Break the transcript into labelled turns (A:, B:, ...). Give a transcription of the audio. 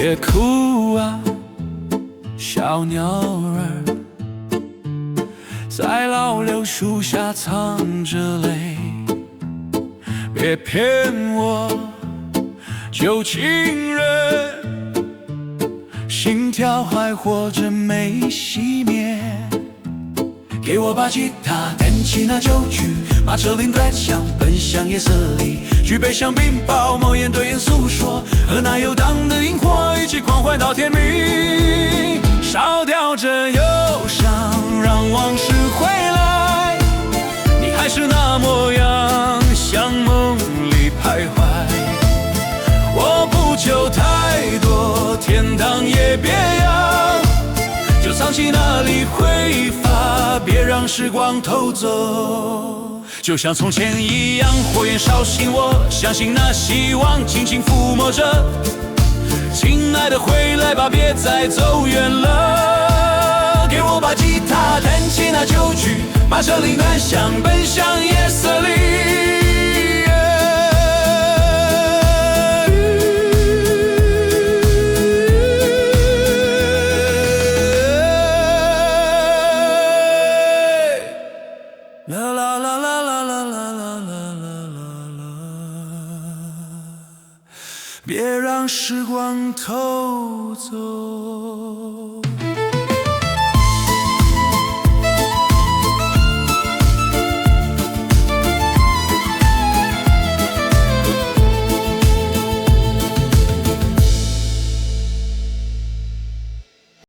A: 别哭啊，小鸟儿，在老柳树下藏着泪。别骗我，旧情人，心跳还活着没熄灭。给我把吉他，弹起那旧曲，马车铃短响，奔向夜色里。举杯香槟泡沫，眼对眼诉说，和那游荡的萤火一起狂欢到天明。烧掉这忧伤，让往事回来。你还是那模样，像梦里徘徊。我不求太多，天堂也别要，就藏起那里挥发，别让时光偷走。就像从前一样，火焰烧醒我，相信那希望轻轻抚摸着。亲爱的，回来吧，别再走远了。给我把吉他，弹起那旧曲，马车铃短响，奔向夜色里。啦啦啦啦啦啦啦啦啦啦，别让时光偷走。